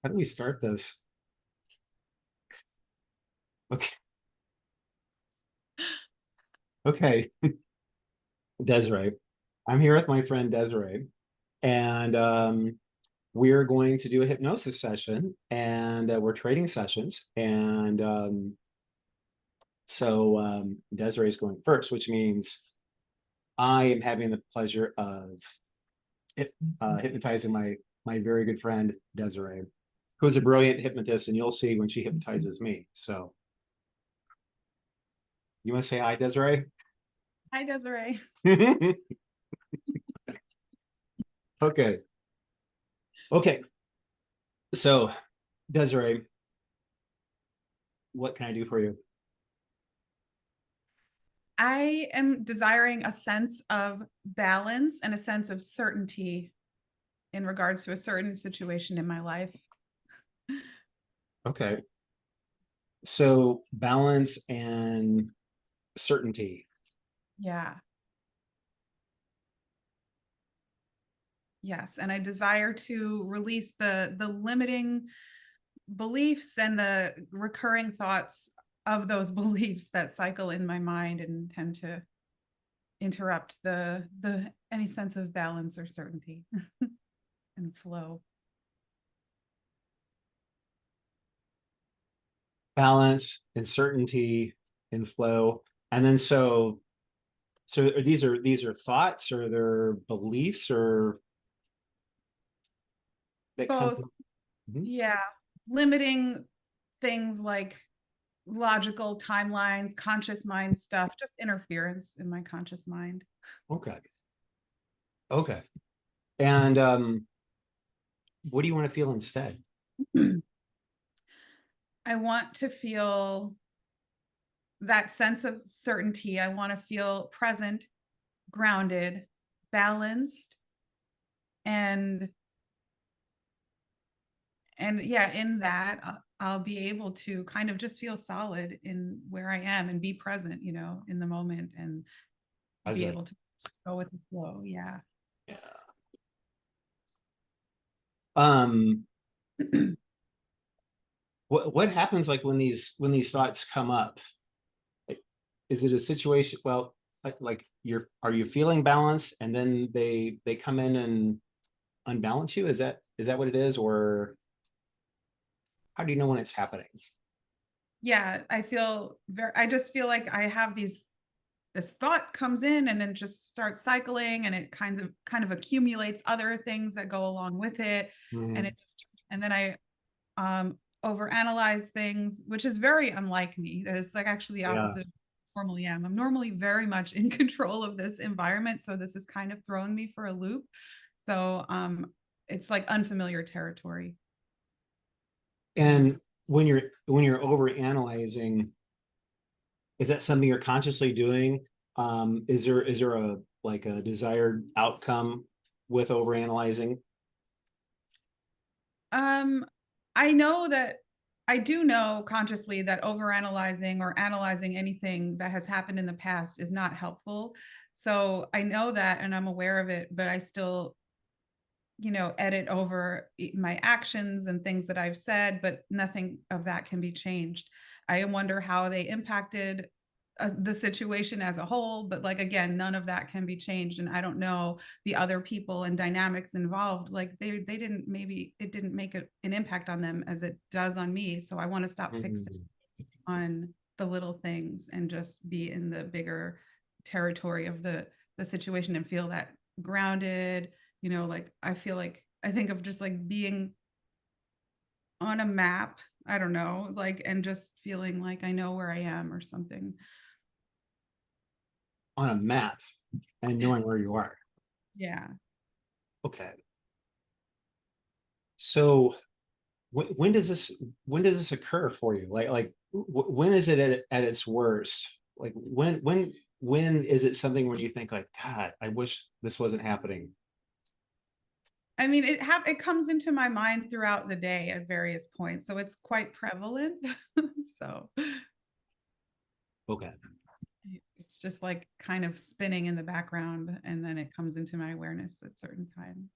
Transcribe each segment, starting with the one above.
How do we start this? Okay. Okay. Desiree. I'm here with my friend Desiree, and we're going to do a hypnosis session, and we're trading sessions. And Desiree is going first, which means I am having the pleasure of hypnotizing my very good friend Desiree, who's a brilliant hypnotist, and you'll see when she hypnotizes me. So, you want to say hi, Desiree? Hi, Désirée. Okay. Okay. So, Desiree, what can I do for you? I am desiring a sense of balance and a sense of certainty in regards to a certain situation in my life. Okay. So, balance and certainty. Yeah. Yes. And I desire to release the limiting beliefs and the recurring thoughts of those beliefs that cycle in my mind and tend to interrupt the any sense of balance or certainty and flow. Balance and certainty and flow. And then these are thoughts or they're beliefs or that come Both. from. Mhm. Yeah. Limiting things like logical timelines, conscious mind stuff, just interference in my conscious mind. Okay. Okay. And what do you want to feel instead? I want to feel that sense of certainty. I want to feel present, grounded, balanced, and yeah, in that I'll be able to kind of just feel solid in where I am and be present, in the moment and be Present. able to go with the flow. Yeah. Yeah. Um, what happens like when these thoughts come up? Like, is it a situation? Well, like are you feeling balanced and then they come in and unbalance you? Is that what it is, or how do you know when it's happening? Yeah, I just feel like I have this thought comes in and then just starts cycling and it kind of accumulates other things that go along with it and Mhm. and then I overanalyze things, which is very unlike me. It's like actually the Yeah. opposite of what I normally am. I'm normally very much in control of this environment, so this is kind of throwing me for a loop. So it's like unfamiliar territory. And when you're over analyzing, is that something you're consciously doing? Is there a like a desired outcome with over analyzing? Um, I know that I do know consciously that overanalyzing or analyzing anything that has happened in the past is not helpful. So I know that and I'm aware of it, but I still, edit over my actions and things that I've said, but nothing of that can be changed. I wonder how they impacted the situation as a whole, but like again, none of that can be changed, and I don't know the other people and dynamics involved. Like they didn't maybe it didn't make an impact on them as it does on me. So I want to stop fixing Mhm. on the little things and just be in the bigger territory of the situation and feel that grounded, like I feel like I think of just like being on a map, I don't know, like and just feeling like I know where I am or something. On a map and knowing where you are. Yeah. Okay. So when does this occur for you? When is it at its worst? Like when is it something where you think like, God, I wish this wasn't happening? I mean, it comes into my mind throughout the day at various points, so it's quite prevalent. So Okay. it's just like kind of spinning in the background, and then it comes into my awareness at certain times.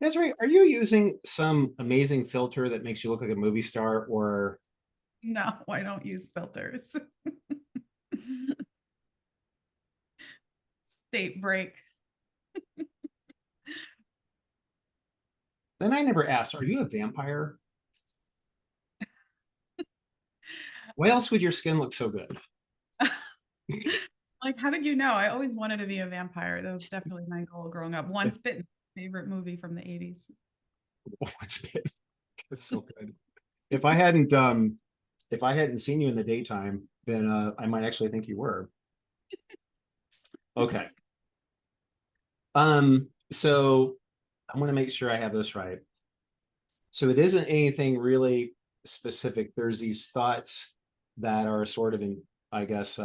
Desiree, are you using some amazing filter that makes you look like a movie star, or No, I don't use filters. State break. then I never asked, are you a vampire? Why else would your skin look so good? Like, how did you know? I always wanted to be a vampire. That was definitely my goal growing up. Once Bitten, favorite movie from the 80s. It's so good. If I hadn't seen you in the daytime, then I might actually think you were. Okay. So I'm gonna make sure I have this right. So it isn't anything really specific. There's these thoughts that are sort of in, I guess,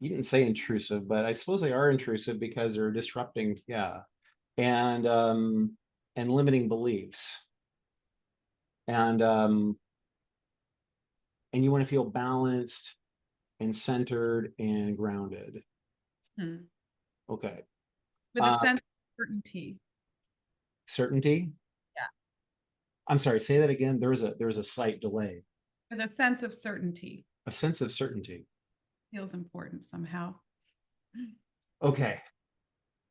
you didn't say intrusive, but I suppose they are intrusive because they're disrupting, yeah, and limiting beliefs. And and you want to feel balanced and centered and grounded. Hmm. Okay. With a sense of certainty. Certainty. Yeah. I'm sorry, say that again. There was a slight delay. With a sense of certainty. A sense of certainty. Feels important somehow. Okay.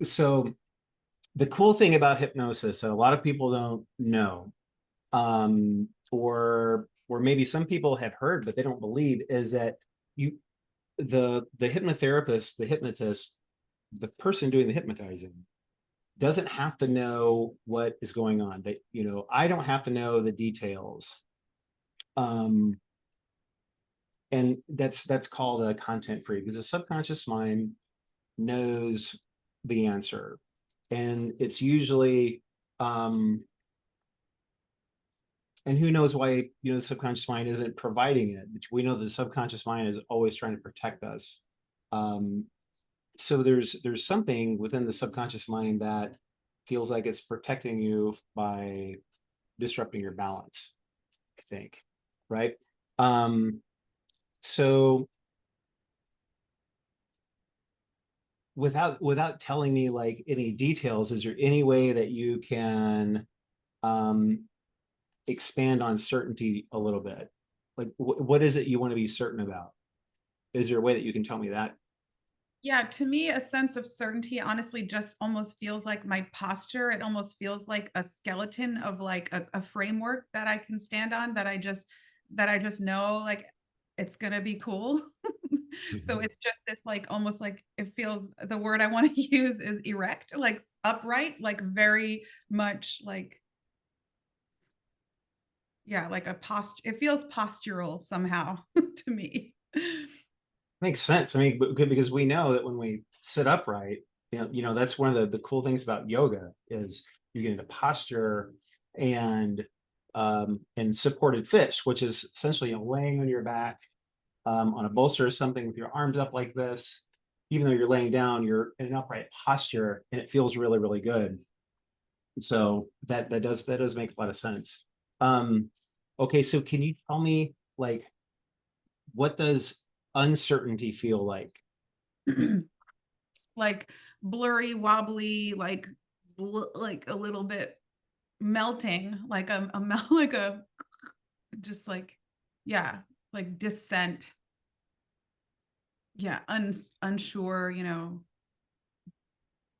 So the cool thing about hypnosis that a lot of people don't know, or maybe some people have heard but they don't believe, is that you the hypnotherapist, the hypnotist, the person doing the hypnotizing doesn't have to know what is going on. That, I don't have to know the details. Um, and that's called a content free, because the subconscious mind knows the answer, and it's usually and who knows why, the subconscious mind isn't providing it, but we know the subconscious mind is always trying to protect us. So there's something within the subconscious mind that feels like it's protecting you by disrupting your balance, I think, right? So without telling me like any details, is there any way that you can um expand on certainty a little bit? Like, what is it you want to be certain about? Is there a way that you can tell me that? Yeah, to me, a sense of certainty honestly just almost feels like my posture. It almost feels like a skeleton of like a framework that I can stand on, that I just know like it's gonna be cool. So Mhm. it's just this like almost like it feels, the word I want to use is erect, like upright, like very much like, yeah, like a posture. It feels postural somehow to me. Makes sense. I mean, because we know that when we sit upright, that's one of the cool things about yoga is you get into posture and supported fish, which is essentially laying on your back on a bolster or something with your arms up like this. Even though you're laying down, you're in an upright posture, and it feels really, really good. So that does make a lot of sense. Um, okay, so can you tell me, like, what does uncertainty feel like? Like blurry, wobbly, like like a little bit melting, like a like a just like, yeah, like dissent. Yeah, unsure,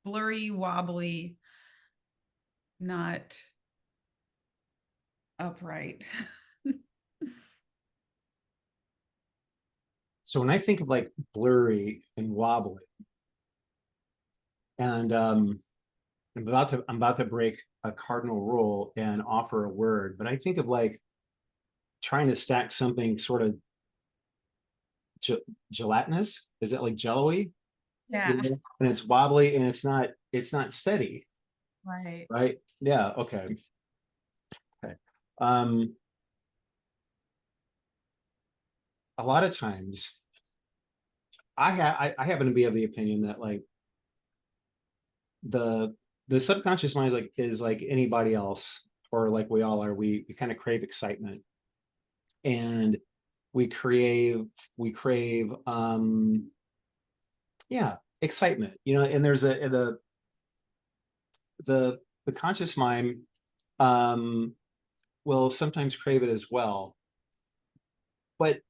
blurry, wobbly, not upright. So when I think of like blurry and wobbly, and I'm about to break a cardinal rule and offer a word, but I think of like trying to stack something sort of gelatinous. Is it like jello-y? Yeah, And it's wobbly and it's not steady, right. right? Yeah, okay. Okay. Um, a lot of times I happen to be of the opinion that like the the subconscious mind is like anybody else, or like we all are. We kind of crave excitement, and we crave we crave yeah, excitement, and there's a the conscious mind um, will sometimes crave it as well. But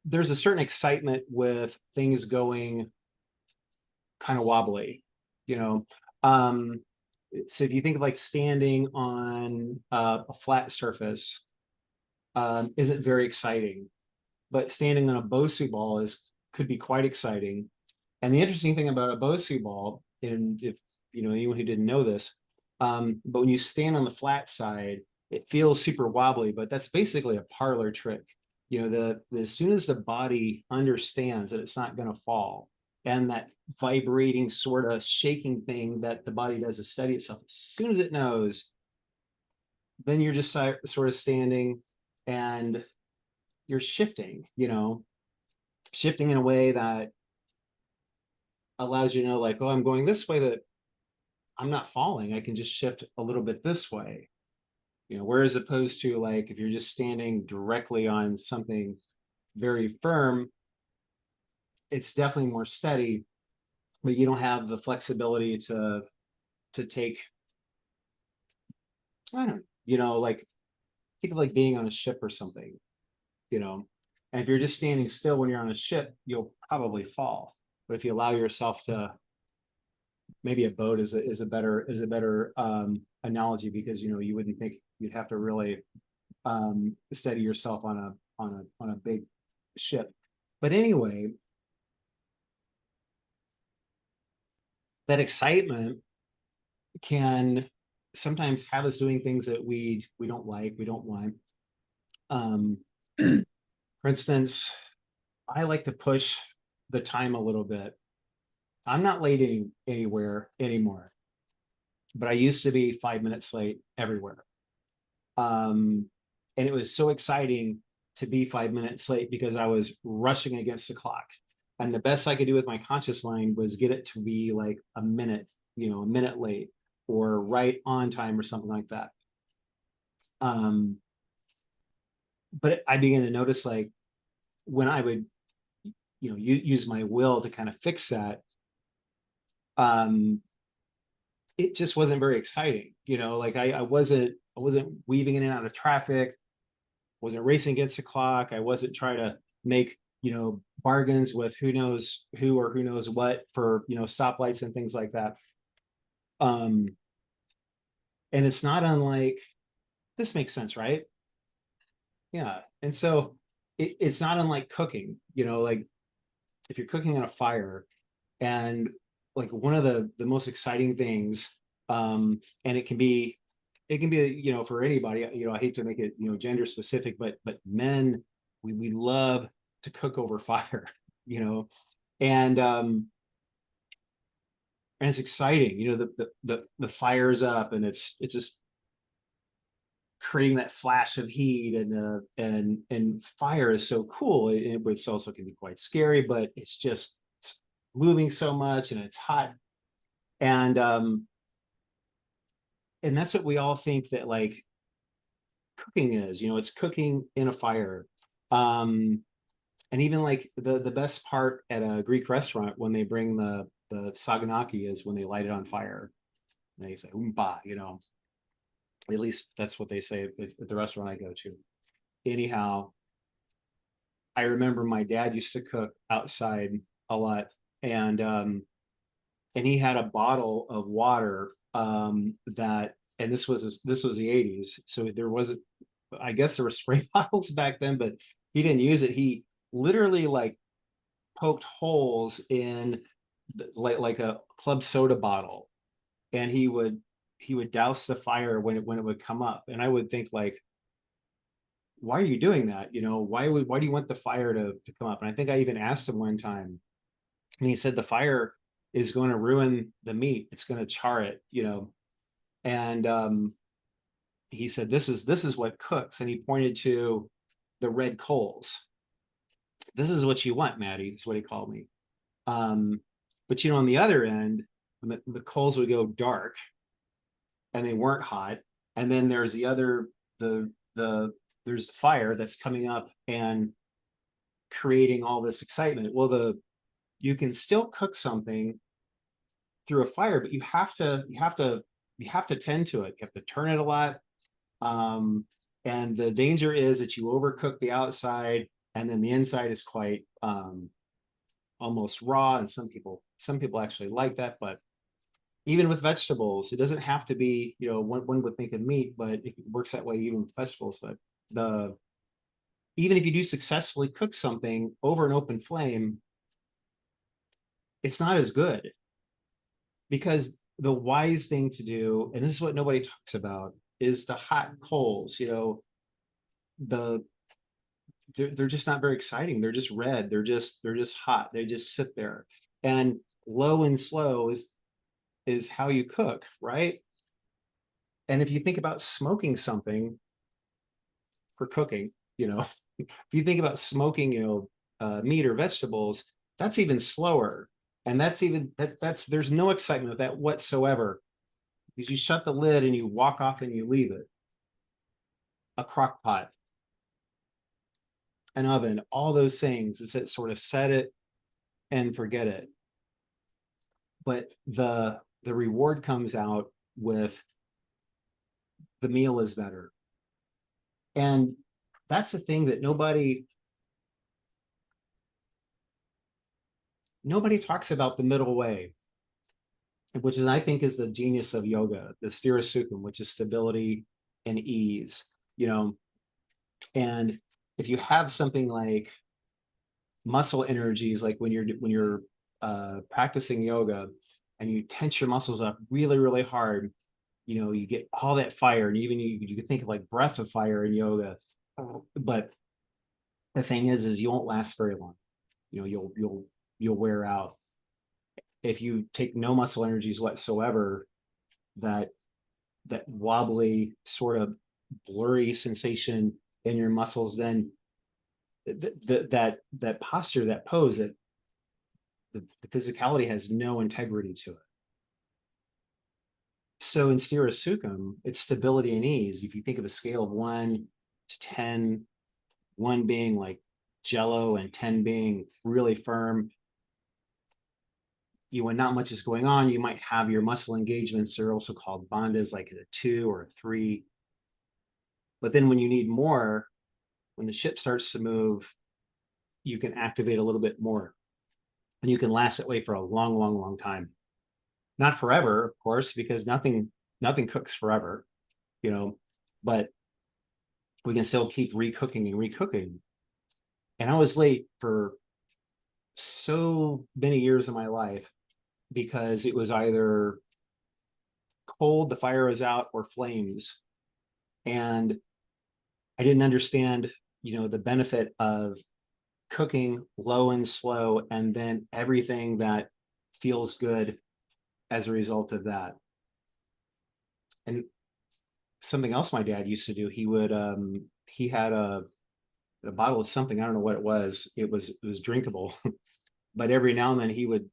there's a certain excitement with things going kind of wobbly, you know. Um, so if you think of like standing on a flat surface, isn't very exciting, but standing on a Bosu ball is could be quite exciting. And the interesting thing about a Bosu ball, and if you know anyone who didn't know this, but when you stand on the flat side, it feels super wobbly, but that's basically a parlor trick. You know, the as soon as the body understands that it's not going to fall, and that vibrating sort of shaking thing that the body does to steady itself, as soon as it knows, then you're just sort of standing and you're shifting, you know, shifting in a way that allows you to know, like, oh, I'm going this way, that I'm not falling. I can just shift a little bit this way, you know, whereas opposed to like if you're just standing directly on something very firm, it's definitely more steady, but you don't have the flexibility to take, I don't, you know, like think of like being on a ship or something, you know, and if you're just standing still when you're on a ship, you'll probably fall. But if you allow yourself to, maybe a boat is a better analogy, because you know you wouldn't think you'd have to really steady yourself on a big ship. But anyway, that excitement can sometimes have us doing things that we don't like, we don't want. Um, for instance, I like to push the time a little bit. I'm not late anywhere anymore, but I used to be 5 minutes late everywhere. Um, and it was so exciting to be 5 minutes late because I was rushing against the clock. And the best I could do with my conscious mind was get it to be like a minute, you know, a minute late or right on time or something like that. Um, but I began to notice, like, when I would, you know, use my will to kind of fix that, um, it just wasn't very exciting. You know, like I wasn't weaving in and out of traffic, wasn't racing against the clock. I wasn't trying to make, you know, bargains with who knows who or who knows what for, you know, stoplights and things like that. Um, and it's not unlike, this makes sense, right? Yeah. And so it's not unlike cooking, you know, like if you're cooking on a fire, and like one of the most exciting things, and it can be, you know, for anybody, you know, I hate to make it, you know, gender specific, but men, we love to cook over fire, you know, and and it's exciting, you know, the fire's up and it's just creating that flash of heat, and fire is so cool. It also can be quite scary, but it's moving so much and it's hot. And and that's what we all think that like cooking is, you know, it's cooking in a fire. um and even like the best part at a Greek restaurant when they bring the saganaki is when they light it on fire and they say oompa, you know, at least that's what they say at the restaurant I go to. Anyhow, I remember my dad used to cook outside a lot, and he had a bottle of water, that, and this was the 80s, so there wasn't, I guess there were spray bottles back then, but he didn't use it. He literally like poked holes in like a club soda bottle, and he would douse the fire when it would come up. And I would think like, why are you doing that? You know, why do you want the fire to come up? And I think I even asked him one time, and he said the fire is going to ruin the meat. It's going to char it, you know. And he said this is what cooks, and he pointed to the red coals. This is what you want, Maddie, is what he called me. But you know, on the other end, the coals would go dark and they weren't hot. And then there's the there's the fire that's coming up and creating all this excitement. Well, you can still cook something through a fire, but you have to tend to it. You have to turn it a lot. And the danger is that you overcook the outside, and then the inside is quite almost raw. And some people actually like that. But even with vegetables, it doesn't have to be, one would think of meat, but it works that way even with vegetables. But the even if you do successfully cook something over an open flame, it's not as good, because the wise thing to do, and this is what nobody talks about, is the hot coals. The they're just not very exciting. They're just red. They're just hot. They just sit there. And low and slow is how you cook, right? And if you think about smoking something for cooking, if you think about smoking, meat or vegetables, that's even slower. And that's there's no excitement of that whatsoever, because you shut the lid and you walk off and you leave it. A crock pot, an oven, all those things, is it sort of set it and forget it. But the reward comes out with the meal is better. And that's the thing that nobody talks about, the middle way, which is, I think, is the genius of yoga, the stira sukham, which is stability and ease. And if you have something like muscle energies, like when you're practicing yoga and you tense your muscles up really, really hard, you get all that fire. And even you can think of like breath of fire in yoga. But the thing is you won't last very long. You'll wear out. If you take no muscle energies whatsoever, that wobbly, sort of blurry sensation in your muscles, then that posture, that pose, that the physicality has no integrity to it. So in stira sukham, it's stability and ease. If you think of a scale of 1 to 10, 1 being like jello and 10 being really firm, when not much is going on, you might have your muscle engagements, are also called bandhas, like at a 2 or a 3. But then when you need more, when the ship starts to move, you can activate a little bit more, and you can last that way for a long, long, long time. Not forever, of course, because nothing cooks forever, but we can still keep recooking and recooking. And I was late for so many years of my life because it was either cold, the fire was out, or flames. And I didn't understand, the benefit of cooking low and slow, and then everything that feels good as a result of that. And something else my dad used to do, he had a bottle of something, I don't know what it was. It was drinkable, but every now and then he would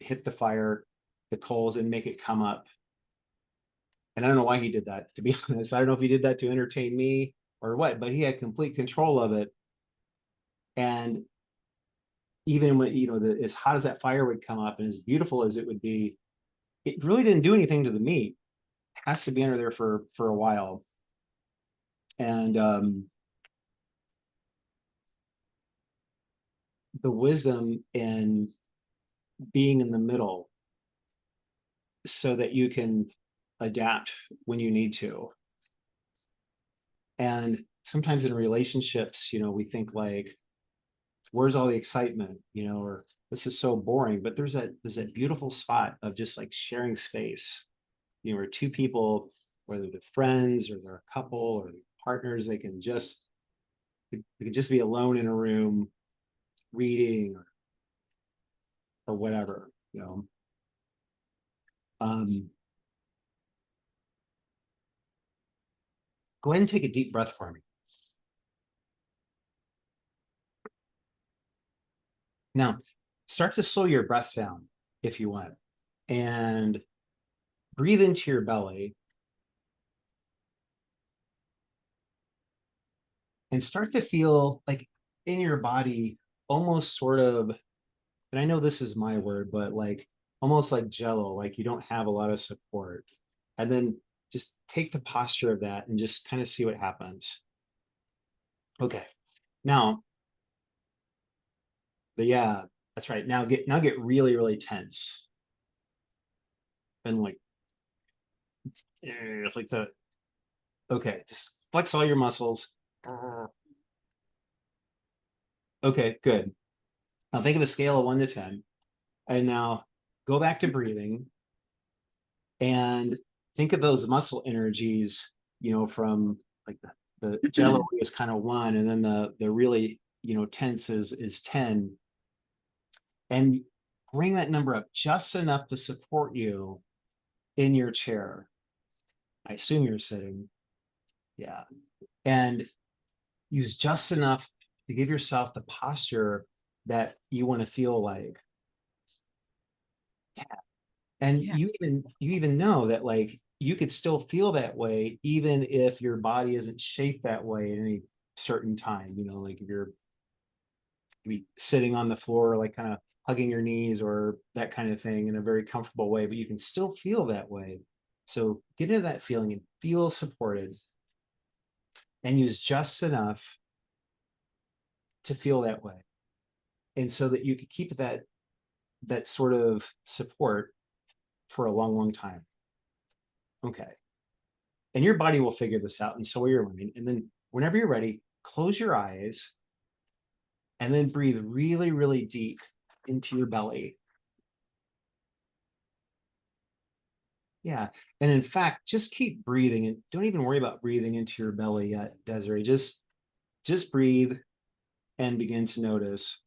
hit the fire, the coals, and make it come up. And I don't know why he did that, to be honest. I don't know if he did that to entertain me or what, but he had complete control of it. And even when, as hot as that fire would come up and as beautiful as it would be, it really didn't do anything to the meat. It has to be under there for a while. And the wisdom in being in the middle so that you can adapt when you need to. And sometimes in relationships, we think like, where's all the excitement, or this is so boring. But there's that beautiful spot of just like sharing space, where two people, whether they're friends or they're a couple or they're partners, they can just be alone in a room reading or whatever, Go ahead and take a deep breath for me. Now, start to slow your breath down if you want, and breathe into your belly and start to feel like in your body, almost sort of, and I know this is my word, but like almost like jello, like you don't have a lot of support. And then just take the posture of that and just kind of see what happens. Okay. Now, but yeah, that's right. Now get really, really tense. And like the, okay, just flex all your muscles. Okay, good. Now think of a scale of 1 to 10. And now go back to breathing and think of those muscle energies, from like the jello is kind of 1, and then the really, tense is 10. And bring that number up just enough to support you in your chair. I assume you're sitting. Yeah. And use just enough to give yourself the posture that you want to feel like. Yeah. And Yeah. you even know that like you could still feel that way even if your body isn't shaped that way at any certain time. Like if you're be sitting on the floor, like kind of hugging your knees or that kind of thing in a very comfortable way, but you can still feel that way. So get into that feeling and feel supported and use just enough to feel that way. And so that you could keep that sort of support for a long, long time. Okay. And your body will figure this out. And so will your mind. And then whenever you're ready, close your eyes and then breathe really, really deep into your belly. Yeah. And in fact, just keep breathing and don't even worry about breathing into your belly yet, Desiree. Just breathe and begin to notice.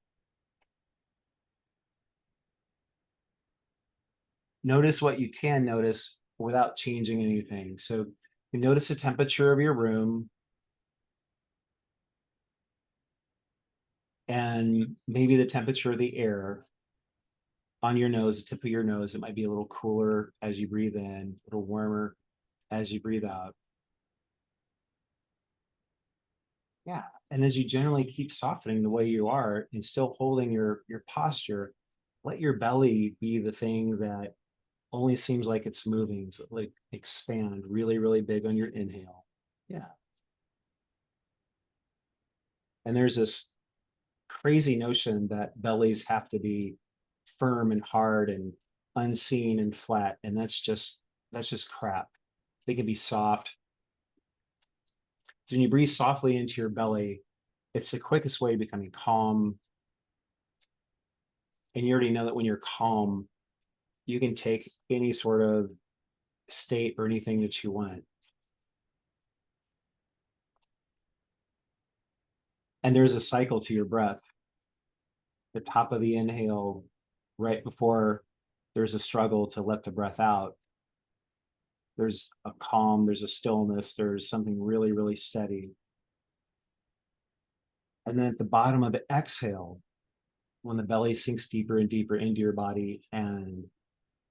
Notice what you can notice without changing anything. So you notice the temperature of your room and maybe the temperature of the air on your nose, the tip of your nose. It might be a little cooler as you breathe in, a little warmer as you breathe out. Yeah. And as you generally keep softening the way you are and still holding your posture, let your belly be the thing that only seems like it's moving. So like expand really, really big on your inhale. Yeah. And there's this crazy notion that bellies have to be firm and hard and unseen and flat. And that's just crap. They can be soft. So when you breathe softly into your belly, it's the quickest way to becoming calm. And you already know that when you're calm, you can take any sort of state or anything that you want. And there's a cycle to your breath. The top of the inhale, right before there's a struggle to let the breath out, there's a calm, there's a stillness, there's something really, really steady. And then at the bottom of the exhale, when the belly sinks deeper and deeper into your body, and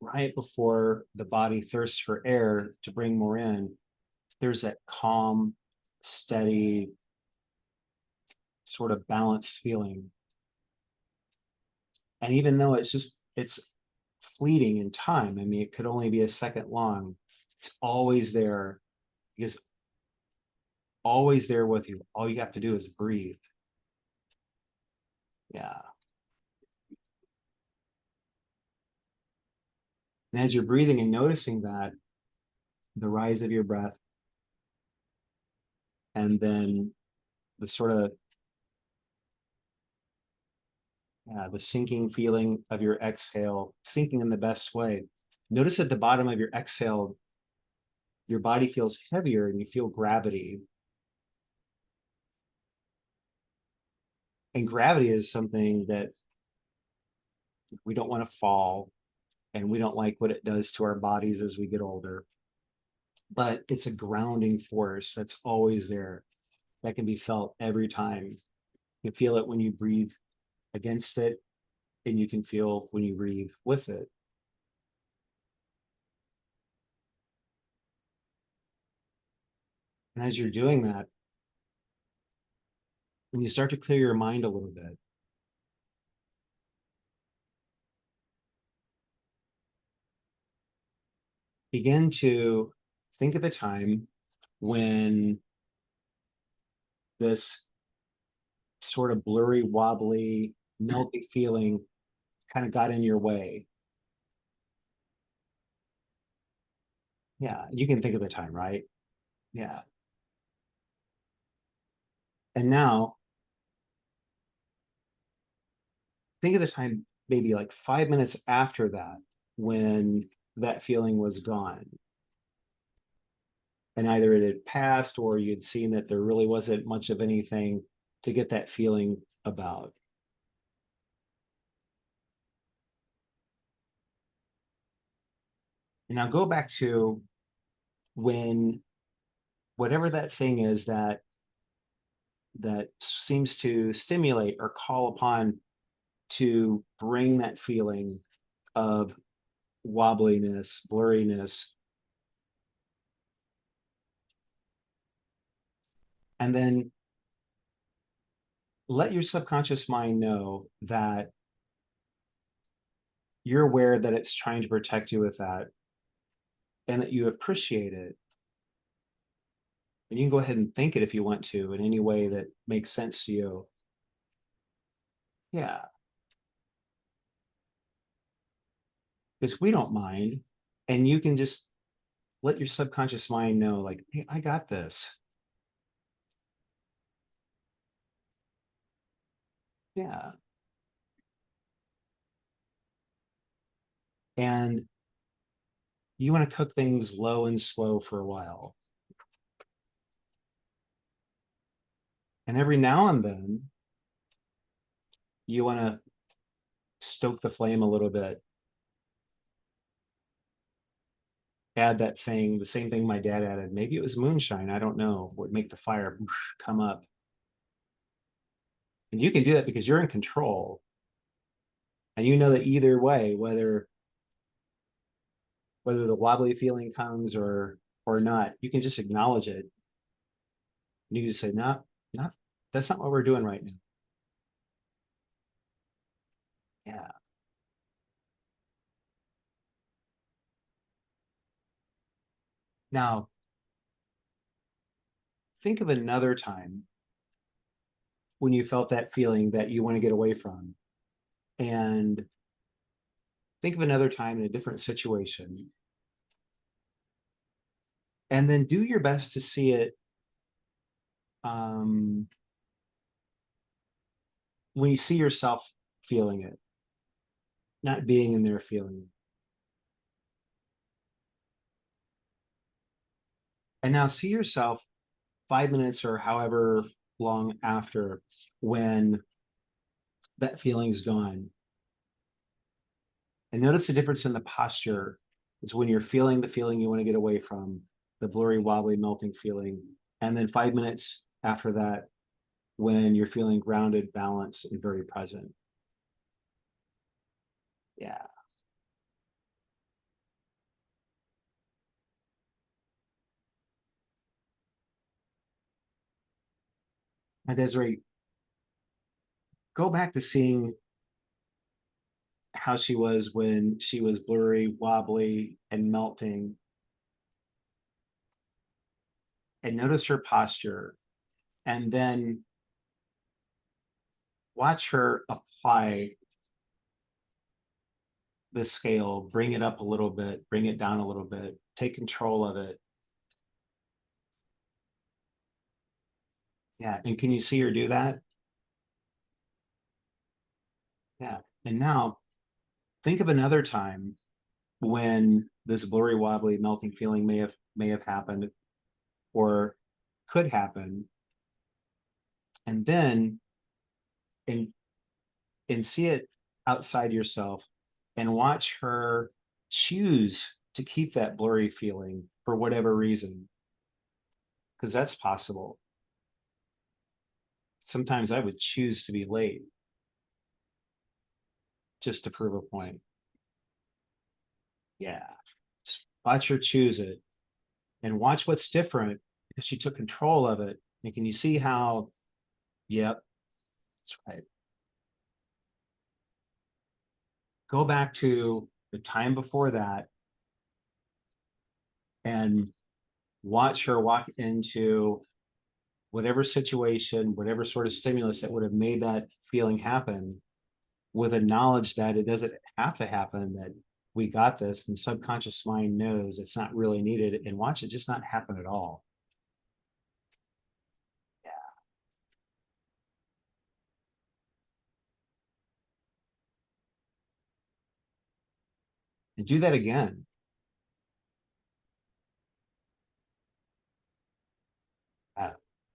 right before the body thirsts for air to bring more in, there's that calm, steady, sort of balanced feeling. And even though it's fleeting in time, I mean, it could only be a second long, it's always there because always there with you. All you have to do is breathe. Yeah. And as you're breathing and noticing that, the rise of your breath, and then the sort of the sinking feeling of your exhale, sinking in the best way. Notice at the bottom of your exhale, your body feels heavier and you feel gravity. And gravity is something that we don't want to fall, and we don't like what it does to our bodies as we get older. But it's a grounding force that's always there, that can be felt every time. You can feel it when you breathe against it, and you can feel when you breathe with it. And as you're doing that, when you start to clear your mind a little bit, begin to think of a time when this sort of blurry, wobbly, melty feeling kind of got in your way. Yeah, you can think of the time, right? Yeah. And now think of the time maybe like 5 minutes after that when that feeling was gone. And either it had passed or you'd seen that there really wasn't much of anything to get that feeling about. And now go back to when whatever that thing is that seems to stimulate or call upon to bring that feeling of wobbliness, blurriness, and then let your subconscious mind know that you're aware that it's trying to protect you with that and that you appreciate it. And you can go ahead and think it if you want to in any way that makes sense to you. Yeah. Because we don't mind. And you can just let your subconscious mind know, like, hey, I got this. Yeah. And you want to cook things low and slow for a while. And every now and then, you want to stoke the flame a little bit. Add that thing, the same thing my dad added. Maybe it was moonshine. I don't know. Would make the fire come up. And you can do that because you're in control. And you know that either way, whether the wobbly feeling comes or not, you can just acknowledge it. You can just say, no, not that's not what we're doing right now. Yeah. Now, think of another time when you felt that feeling that you want to get away from. And think of another time in a different situation. And then do your best to see it when you see yourself feeling it, not being in there feeling it. And now see yourself 5 minutes or however long after when that feeling's gone. And notice the difference in the posture. It's when you're feeling the feeling you want to get away from, the blurry, wobbly, melting feeling. And then 5 minutes after that, when you're feeling grounded, balanced, and very present. Yeah. And Desiree, go back to seeing how she was when she was blurry, wobbly, and melting. And notice her posture. And then watch her apply the scale, bring it up a little bit, bring it down a little bit, take control of it. Yeah. And can you see her do that? Yeah. And now think of another time when this blurry, wobbly, melting feeling may have happened or could happen. And then and see it outside yourself and watch her choose to keep that blurry feeling for whatever reason. Because that's possible. Sometimes I would choose to be late just to prove a point. Yeah. Just watch her choose it and watch what's different because she took control of it. And can you see how, yep, that's right. Go back to the time before that and watch her walk into whatever situation, whatever sort of stimulus that would have made that feeling happen, with a knowledge that it doesn't have to happen, that we got this, and subconscious mind knows it's not really needed, and watch it just not happen at all. Yeah. And do that again.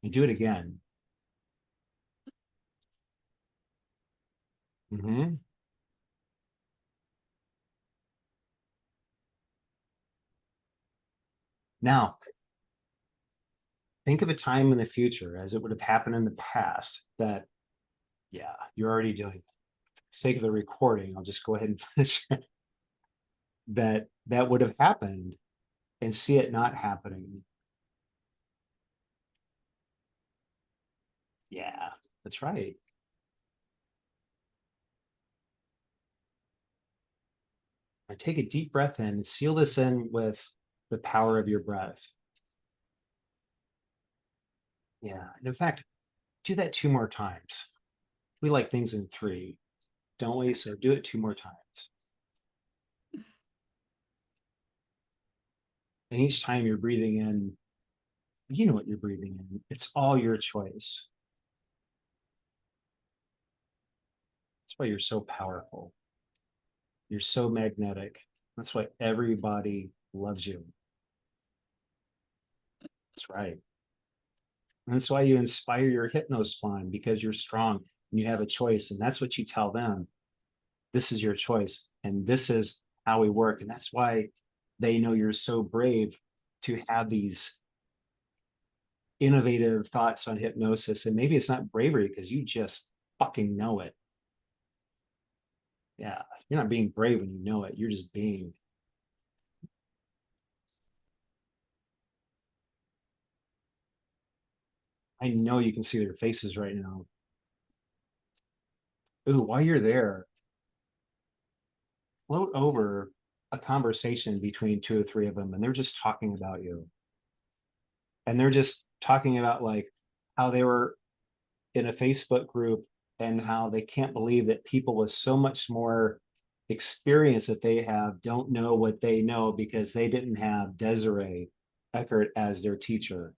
And do it again. Mm-hmm. Now, think of a time in the future as it would have happened in the past that, yeah, you're already doing. For the sake of the recording, I'll just go ahead and finish it. That would have happened, and see it not happening. Yeah, that's right. Now take a deep breath in and seal this in with the power of your breath. Yeah. And in fact, do that 2 more times. We like things in 3, don't we? So do it 2 more times. And each time you're breathing in, you know what you're breathing in. It's all your choice. That's why you're so powerful. You're so magnetic. That's why everybody loves you. That's right. And that's why you inspire your hypnospawn, because you're strong and you have a choice. And that's what you tell them. This is your choice. And this is how we work. And that's why they know you're so brave to have these innovative thoughts on hypnosis. And maybe it's not bravery because you just fucking know it. Yeah. You're not being brave when you know it. You're just being. I know you can see their faces right now. Ooh, while you're there, float over a conversation between 2 or 3 of them, and they're just talking about you. And they're just talking about like how they were in a Facebook group and how they can't believe that people with so much more experience that they have don't know what they know because they didn't have Désirée Eckert as their teacher.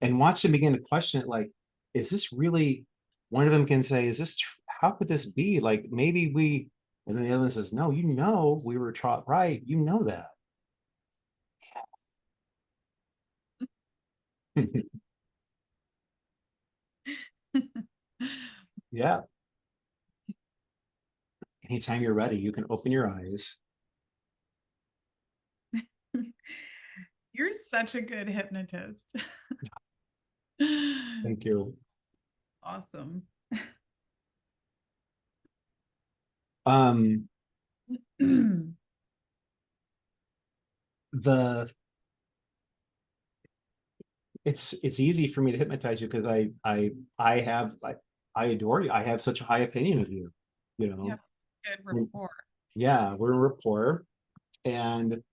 And watch them begin to question it, like, is this really, one of them can say, is this, how could this be? Like, maybe we, and then the other one says, no, you know, we were taught right. You know that. Yeah. Anytime you're ready, you can open your eyes. You're such a good hypnotist. Thank you. Awesome. Um, the it's easy for me to hypnotize you because I have I adore you. I have such a high opinion of you, you You know. have good And rapport. yeah, we're in rapport. And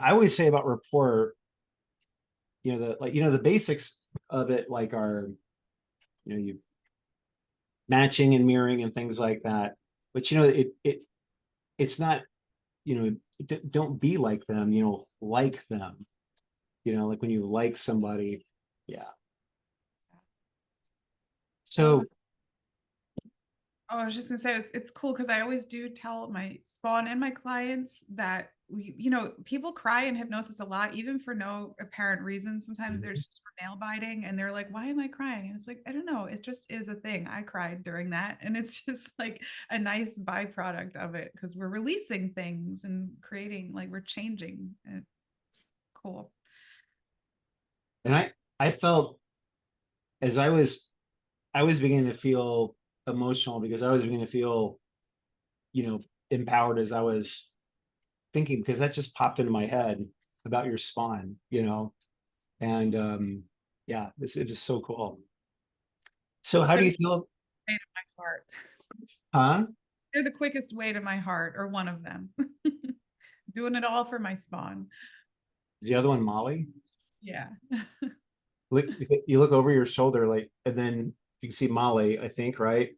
I always say about rapport, the basics of it, like are, you matching and mirroring and things like that. But it's not, don't be like them, like them, like when you like somebody. Yeah. Well, So oh, I was just gonna say it's cool because I always do tell my spawn and my clients that people cry in hypnosis a lot, even for no apparent reason. Sometimes mhm. there's just for nail biting, and they're like, "Why am I crying?" And it's like, I don't know. It just is a thing. I cried during that, and it's just like a nice byproduct of it because we're releasing things and creating, like we're changing. It's cool. And I felt, as I was beginning to feel emotional, because I was beginning to feel, empowered as I was thinking, because that just popped into my head about your spawn, and yeah, it is so cool. So how do They're you feel? the way to my heart. Huh? They're the quickest way to my heart, or one of them. doing it all for my spawn. Is the other one Molly? Yeah. Look, you look over your shoulder, like, and then you can see Molly, I think, right?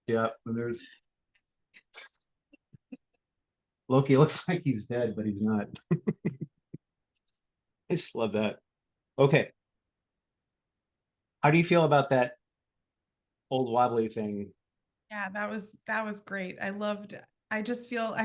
Yeah, and there's Loki. Looks like he's dead, but he's not. I just love that. Okay. How do you feel about that old wobbly thing? Yeah, that was great. I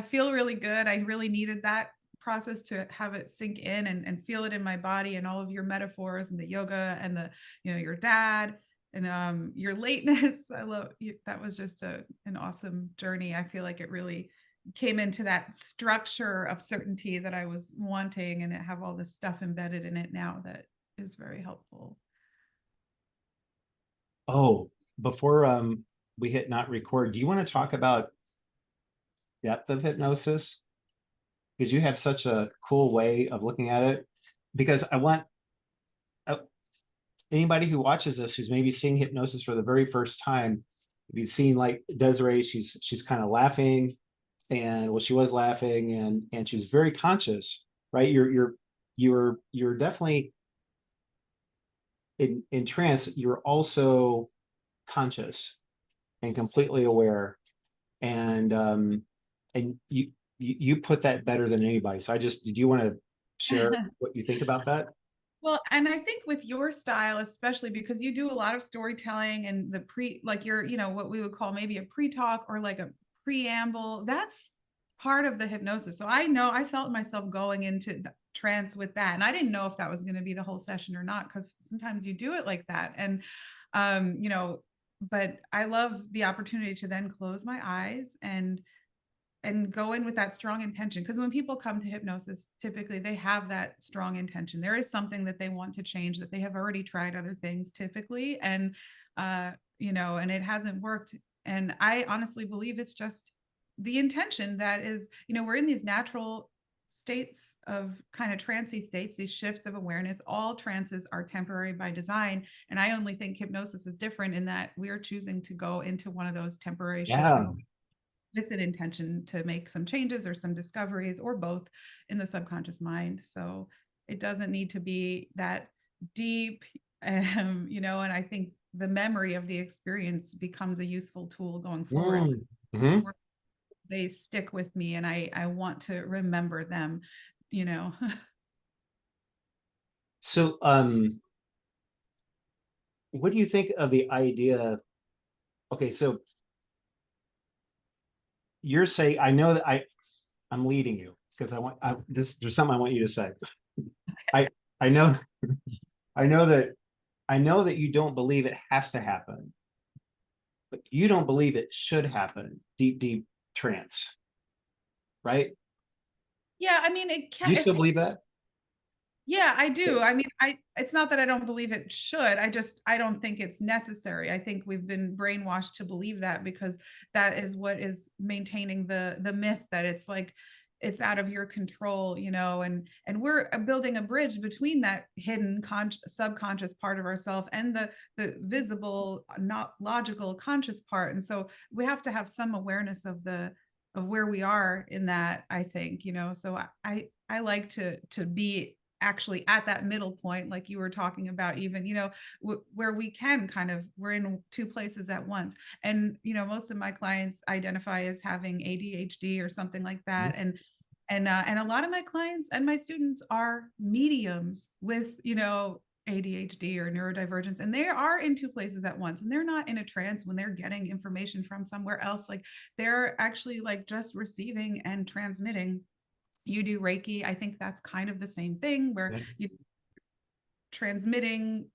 feel really good. I really needed that process to have it sink in and feel it in my body, and all of your metaphors and the yoga and the, your dad and your lateness. I love you. That was just an awesome journey. I feel like it really came into that structure of certainty that I was wanting, and it have all this stuff embedded in it now that is very helpful. Oh, before we hit not record, do you want to talk about depth of hypnosis? Because you have such a cool way of looking at it. Because I want uh, anybody who watches this who's maybe seeing hypnosis for the very first time, if you've seen like Désirée, she's kind of laughing, and well, she was laughing, and she's very conscious, right? You're definitely in trance. You're also conscious and completely aware, and you put that better than anybody. So do you want to share what you think about that? Well, and I think with your style, especially because you do a lot of storytelling and like you're, what we would call maybe a pre-talk or like a preamble, that's part of the hypnosis. So I know I felt myself going into the trance with that. And I didn't know if that was going to be the whole session or not, because sometimes you do it like that. And, um, you know, but I love the opportunity to then close my eyes and go in with that strong intention, because when people come to hypnosis, typically they have that strong intention. There is something that they want to change, that they have already tried other things typically, and and it hasn't worked. And I honestly believe it's just the intention that is, we're in these natural states of kind of trancey states, these shifts of awareness. All trances are temporary by design, and I only think hypnosis is different in that we're choosing to go into one of those temporary shifts Yeah. of with an intention to make some changes or some discoveries or both in the subconscious mind. So it doesn't need to be that deep, and I think the memory of the experience becomes a useful tool going forward. Mm-hmm. They stick with me, and I want to remember them, you know. So, what do you think of the idea? Okay, so you're saying, I know that I'm leading you because there's something I want you to say. I I know I know that you don't believe it has to happen, but you don't believe it should happen. Deep trance, right? Yeah, I mean, Do you it still believe that? Yeah, I do. I mean, it's not that I don't believe it should. I don't think it's necessary. I think we've been brainwashed to believe that, because that is what is maintaining the myth that it's like it's out of your control, and we're building a bridge between that hidden subconscious part of ourselves and the visible, not logical conscious part. And so we have to have some awareness of where we are in that, I think, so I like to be actually at that middle point, like you were talking about, even, where we can we're in two places at once. And, most of my clients identify as having ADHD or something like that. And a lot of my clients and my students are mediums with, ADHD or neurodivergence, and they are in two places at once, and they're not in a trance when they're getting information from somewhere else. Like, they're actually like just receiving and transmitting. You do Reiki. I think that's kind of the same thing, where Yeah. you transmitting,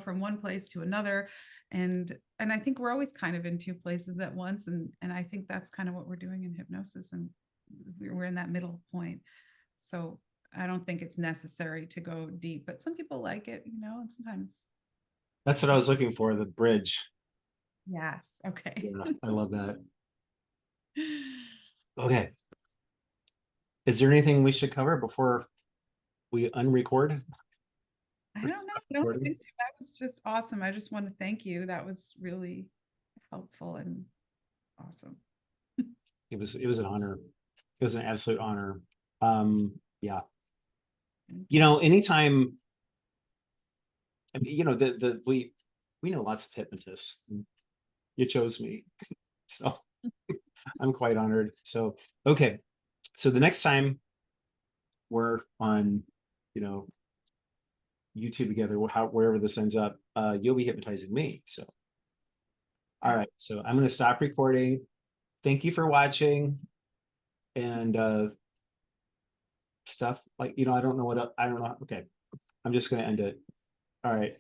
from one place to another. And I think we're always kind of in two places at once. And I think that's kind of what we're doing in hypnosis. And we're in that middle point. So I don't think it's necessary to go deep, but some people like it, and sometimes. That's what I was looking for, the bridge. Yes. Okay. Yeah, I love that. Okay. Is there anything we should cover before we unrecord? I don't know. I don't think so. That was just awesome. I just want to thank you. That was really helpful and awesome. It was an honor. It was an absolute honor. Yeah. You know, anytime, I mean, you know, we know lots of hypnotists. You chose me. So I'm quite honored. So, okay. So the next time we're on, you know, YouTube together, wherever this ends up, you'll be hypnotizing me. So, all right. So I'm going to stop recording. Thank you for watching. And stuff like, you know, I don't know what, I don't know. Okay. I'm just going to end it. All right.